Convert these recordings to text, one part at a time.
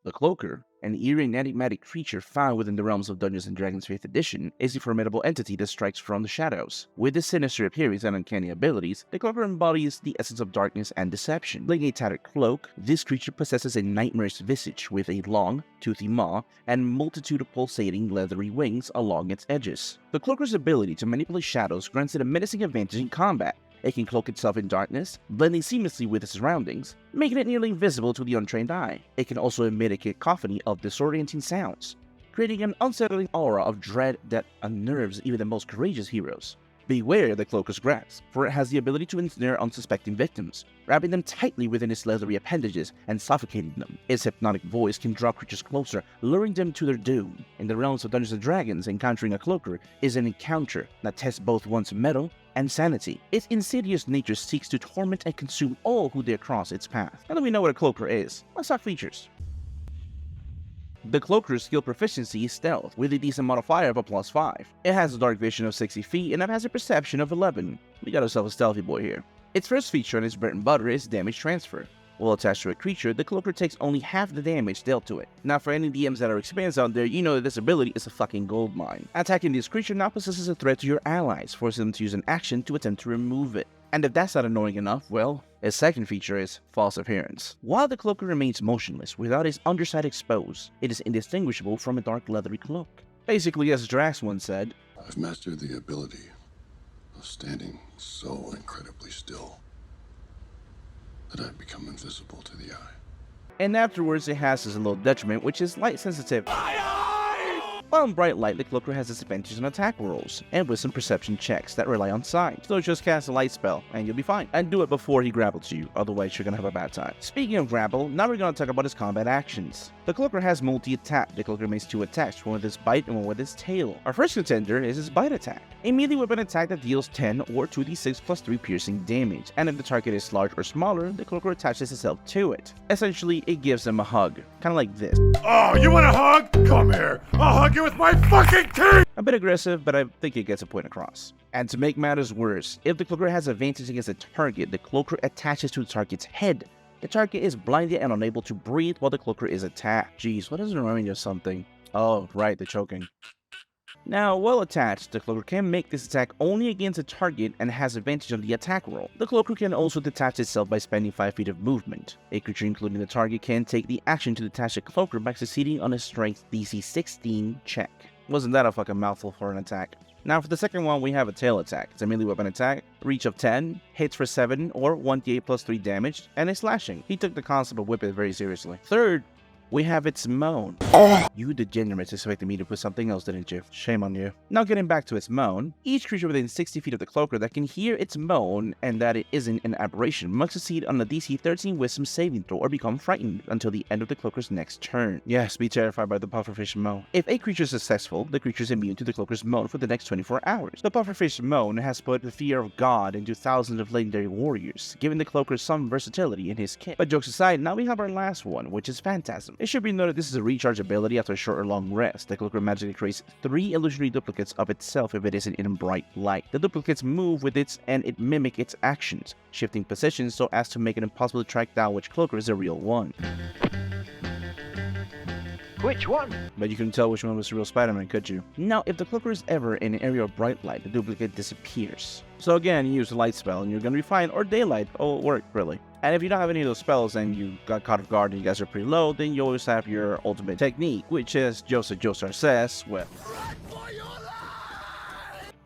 The Cloaker, an eerie and enigmatic creature found within the realms of Dungeons & Dragons 5th Edition, is a formidable entity that strikes from the shadows. With his sinister appearance and uncanny abilities, the Cloaker embodies the essence of darkness and deception. Like a tattered cloak, this creature possesses a nightmarish visage with a long, toothy maw and multitude of pulsating, leathery wings along its edges. The Cloaker's ability to manipulate shadows grants it a menacing advantage in combat. It can cloak itself in darkness, blending seamlessly with its surroundings, making it nearly invisible to the untrained eye. It can also emit a cacophony of disorienting sounds, creating an unsettling aura of dread that unnerves even the most courageous heroes. Beware the Cloaker's grasp, for it has the ability to ensnare unsuspecting victims, wrapping them tightly within its leathery appendages and suffocating them. Its hypnotic voice can draw creatures closer, luring them to their doom. In the realms of Dungeons & Dragons, encountering a Cloaker is an encounter that tests both one's mettle and sanity. Its insidious nature seeks to torment and consume all who dare cross its path. Now that we know what a Cloaker is, let's talk features. The Cloaker's skill proficiency is stealth, with a decent modifier of a +5. It has a dark vision of 60 feet and it has a perception of 11. We got ourselves a stealthy boy here. Its first feature and its bread and butter is damage transfer. While attached to a creature, the Cloaker takes only half the damage dealt to it. Now for any DMs that are experienced out there, you know that this ability is a fucking goldmine. Attacking this creature now possesses a threat to your allies, forcing them to use an action to attempt to remove it. And if that's not annoying enough, well, its second feature is false appearance. While the Cloaker remains motionless without its underside exposed, it is indistinguishable from a dark leathery cloak. Basically, as Drax once said, I've mastered the ability of standing so incredibly still that I've become invisible to the eye. And afterwards it has this little detriment, which is light sensitive. While in bright light, the Cloaker has disadvantages on attack rolls, and with some perception checks that rely on sight. So just cast a light spell, and you'll be fine. And do it before he grapples you, otherwise you're gonna have a bad time. Speaking of grapple, now we're gonna talk about his combat actions. The Cloaker has multi-attack. The Cloaker makes 2 attacks, one with its bite and one with its tail. Our first contender is his bite attack, a melee weapon attack that deals 10 or 2d6 plus 3 piercing damage, and if the target is large or smaller, the Cloaker attaches itself to it. Essentially, it gives them a hug, kinda like this. Oh, you want a hug? Come here. I'll hug you with my fucking teeth! A bit aggressive, but I think it gets a point across. And to make matters worse, if the Cloaker has advantage against a target, the Cloaker attaches to the target's head. The target is blinded and unable to breathe while the Cloaker is attacked. Jeez, what does it remind you of something? Oh, right, the choking. Now, while attached, the Cloaker can make this attack only against a target and has advantage on the attack roll. The Cloaker can also detach itself by spending 5 feet of movement. A creature including the target can take the action to detach the Cloaker by succeeding on a strength DC 16 check. Wasn't that a fucking mouthful for an attack? Now for the second one, we have a tail attack. It's a melee weapon attack, reach of 10, hits for 7 or 1d8 plus 3 damage, and is slashing. He took the concept of whip it very seriously. Third, we have its moan. You degenerates expected me to put something else, didn't you? Shame on you. Now getting back to its moan, each creature within 60 feet of the Cloaker that can hear its moan and that it isn't an aberration must succeed on a DC 13 wisdom saving throw or become frightened until the end of the Cloaker's next turn. Yes, be terrified by the pufferfish moan. If a creature is successful, the creature is immune to the Cloaker's moan for the next 24 hours. The pufferfish moan has put the fear of God into thousands of legendary warriors, giving the Cloaker some versatility in his kit. But jokes aside, now we have our last one, which is Phantasm. It should be noted this is a recharge ability after a short or long rest. The Cloaker magically creates 3 illusionary duplicates of itself if it isn't in bright light. The duplicates move with its and it mimic its actions, shifting positions so as to make it impossible to track down which Cloaker is the real one. Which one? But you couldn't tell which one was the real Spider-Man, could you? Now, if the Cloaker is ever in an area of bright light, the duplicate disappears. So again, you use a light spell and you're gonna be fine, or daylight, or work, really. And if you don't have any of those spells and you got caught off guard and you guys are pretty low, then you always have your ultimate technique, which is Joseph Joestar says, well.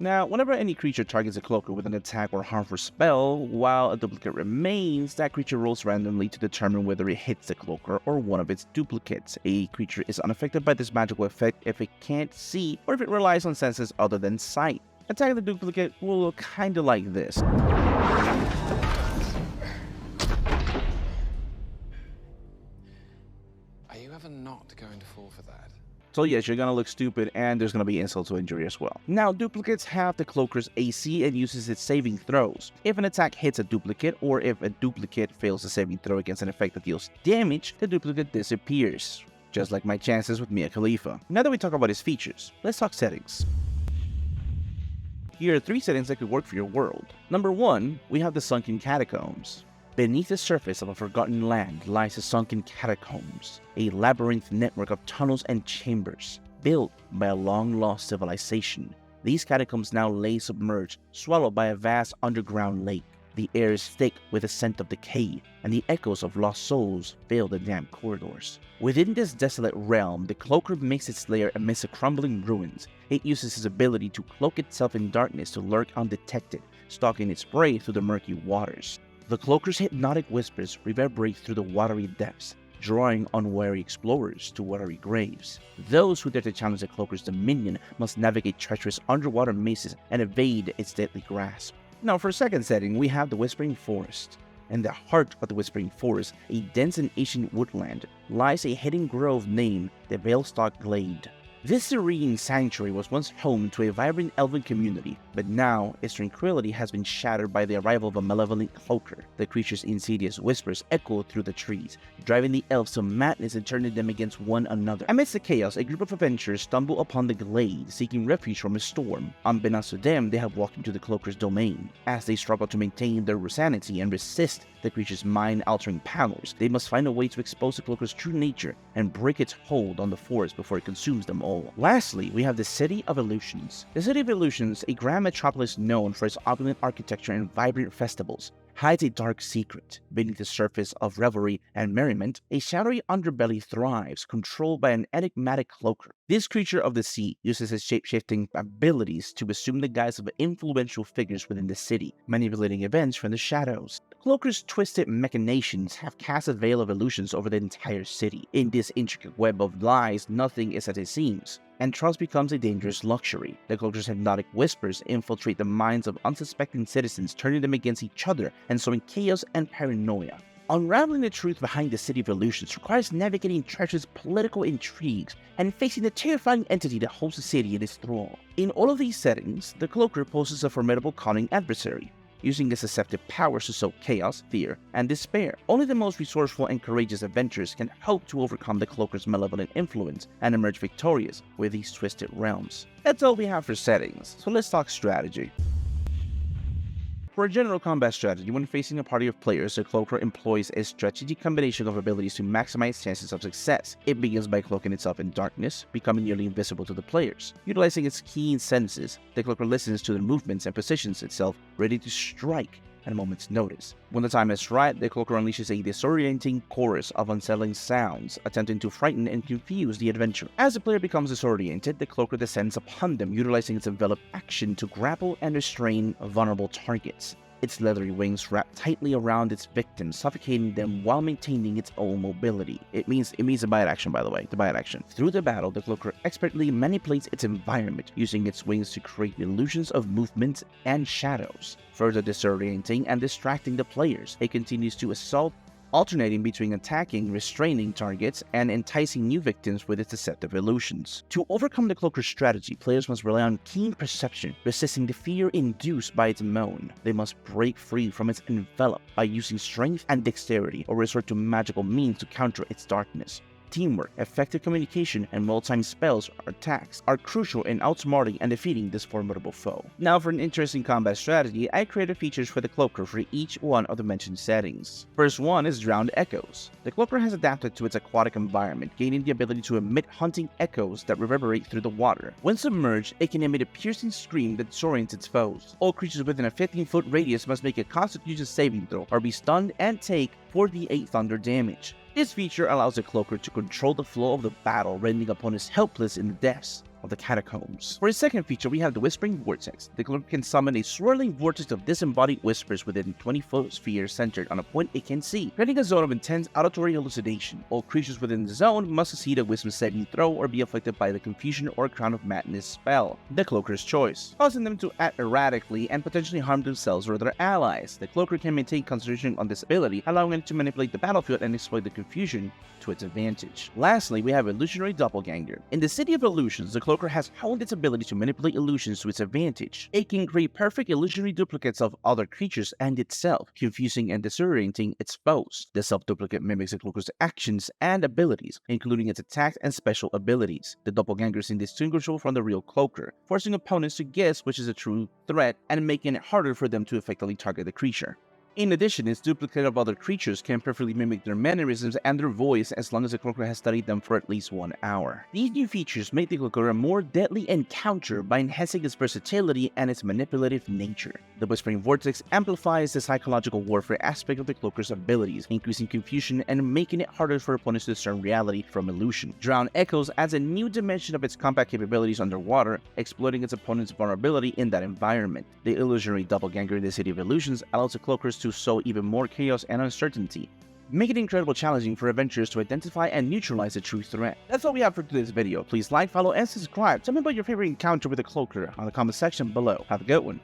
Now, whenever any creature targets a Cloaker with an attack or harmful spell, while a duplicate remains, that creature rolls randomly to determine whether it hits the Cloaker or one of its duplicates. A creature is unaffected by this magical effect if it can't see or if it relies on senses other than sight. Attacking the duplicate will look kinda like this. Are you ever not going to fall for that? So yes, you're gonna look stupid and there's gonna be insult to injury as well. Now, duplicates have the Cloaker's AC and uses its saving throws. If an attack hits a duplicate, or if a duplicate fails a saving throw against an effect that deals damage, the duplicate disappears. Just like my chances with Mia Khalifa. Now that we talk about his features, let's talk settings. Here are 3 settings that could work for your world. Number 1, we have the Sunken Catacombs. Beneath the surface of a forgotten land lies the sunken catacombs, a labyrinth network of tunnels and chambers, built by a long-lost civilization. These catacombs now lay submerged, swallowed by a vast underground lake. The air is thick with the scent of decay, and the echoes of lost souls fill the damp corridors. Within this desolate realm, the Cloaker makes its lair amidst the crumbling ruins. It uses its ability to cloak itself in darkness to lurk undetected, stalking its prey through the murky waters. The Cloaker's hypnotic whispers reverberate through the watery depths, drawing unwary explorers to watery graves. Those who dare to challenge the Cloaker's dominion must navigate treacherous underwater mazes and evade its deadly grasp. Now for a second setting, we have the Whispering Forest. In the heart of the Whispering Forest, a dense and ancient woodland, lies a hidden grove named the Veilstock Glade. This serene sanctuary was once home to a vibrant elven community, but now its tranquility has been shattered by the arrival of a malevolent Cloaker. The creature's insidious whispers echo through the trees, driving the elves to madness and turning them against one another. Amidst the chaos, a group of adventurers stumble upon the glade, seeking refuge from a storm. Unbeknownst to them, they have walked into the Cloaker's domain. As they struggle to maintain their sanity and resist the creature's mind-altering powers, they must find a way to expose the Cloaker's true nature and break its hold on the forest before it consumes them all. Lastly, we have the City of Illusions. The City of Illusions, a grand metropolis known for its opulent architecture and vibrant festivals, hides a dark secret. Beneath the surface of revelry and merriment, a shadowy underbelly thrives, controlled by an enigmatic Cloaker. This creature of the sea uses its shape-shifting abilities to assume the guise of influential figures within the city, manipulating events from the shadows. The Cloaker's twisted machinations have cast a veil of illusions over the entire city. In this intricate web of lies, nothing is as it seems, and trust becomes a dangerous luxury. The Cloaker's hypnotic whispers infiltrate the minds of unsuspecting citizens, turning them against each other and sowing chaos and paranoia. Unraveling the truth behind the City of Illusions requires navigating treacherous political intrigues and facing the terrifying entity that holds the city in its thrall. In all of these settings, the Cloaker poses a formidable cunning adversary, using its deceptive powers to sow chaos, fear, and despair. Only the most resourceful and courageous adventurers can hope to overcome the Cloaker's malevolent influence and emerge victorious with these twisted realms. That's all we have for settings, so let's talk strategy. For a general combat strategy, when facing a party of players, the Cloaker employs a strategic combination of abilities to maximize chances of success. It begins by cloaking itself in darkness, becoming nearly invisible to the players. Utilizing its keen senses, the Cloaker listens to their movements and positions itself ready to strike at a moment's notice. When the time is right, the Cloaker unleashes a disorienting chorus of unsettling sounds, attempting to frighten and confuse the adventurer. As the player becomes disoriented, the Cloaker descends upon them, utilizing its envelop action to grapple and restrain vulnerable targets. Its leathery wings wrap tightly around its victims, suffocating them while maintaining its own mobility. It means the bite action, by the way, the bite action. Through the battle, the Cloaker expertly manipulates its environment, using its wings to create illusions of movement and shadows, further disorienting and distracting the players. It continues to assault, alternating between attacking, restraining targets, and enticing new victims with its deceptive illusions. To overcome the Cloaker's strategy, players must rely on keen perception, resisting the fear induced by its moan. They must break free from its envelope by using strength and dexterity, or resort to magical means to counter its darkness. Teamwork, effective communication, and well-timed spells or attacks are crucial in outsmarting and defeating this formidable foe. Now for an interesting combat strategy, I created features for the Cloaker for each one of the mentioned settings. First one is Drowned Echoes. The Cloaker has adapted to its aquatic environment, gaining the ability to emit haunting echoes that reverberate through the water. When submerged, it can emit a piercing scream that disorients its foes. All creatures within a 15-foot radius must make a Constitution saving throw or be stunned and take 4d8 thunder damage. This feature allows the Cloaker to control the flow of the battle, rendering opponents helpless in the depths of the catacombs. For his second feature, we have the Whispering Vortex. The Cloaker can summon a swirling vortex of disembodied whispers within a 20-foot sphere centered on a point it can see, creating a zone of intense auditory hallucination. All creatures within the zone must succeed a wisdom saving throw or be afflicted by the Confusion or Crown of Madness spell, the Cloaker's choice, causing them to act erratically and potentially harm themselves or their allies. The Cloaker can maintain concentration on this ability, allowing it to manipulate the battlefield and exploit the confusion to its advantage. Lastly, we have Illusionary Doppelganger. In the City of Illusions, the Cloaker has honed its ability to manipulate illusions to its advantage. It can create perfect illusionary duplicates of other creatures and itself, confusing and disorienting its foes. The self-duplicate mimics the Cloaker's actions and abilities, including its attacks and special abilities. The Doppelganger is indistinguishable from the real Cloaker, forcing opponents to guess which is a true threat and making it harder for them to effectively target the creature. In addition, its duplicate of other creatures can perfectly mimic their mannerisms and their voice as long as the Cloaker has studied them for at least 1 hour. These new features make the Cloaker a more deadly encounter by enhancing its versatility and its manipulative nature. The Whispering Vortex amplifies the psychological warfare aspect of the Cloaker's abilities, increasing confusion and making it harder for opponents to discern reality from illusion. Drown Echoes adds a new dimension of its combat capabilities underwater, exploiting its opponent's vulnerability in that environment. The illusionary doppelganger in the City of Illusions allows the Cloakers to sow even more chaos and uncertainty, making it incredibly challenging for adventurers to identify and neutralize the true threat. That's all we have for today's video. Please like, follow, and subscribe. Tell me about your favorite encounter with the Cloaker on the comment section below. Have a good one.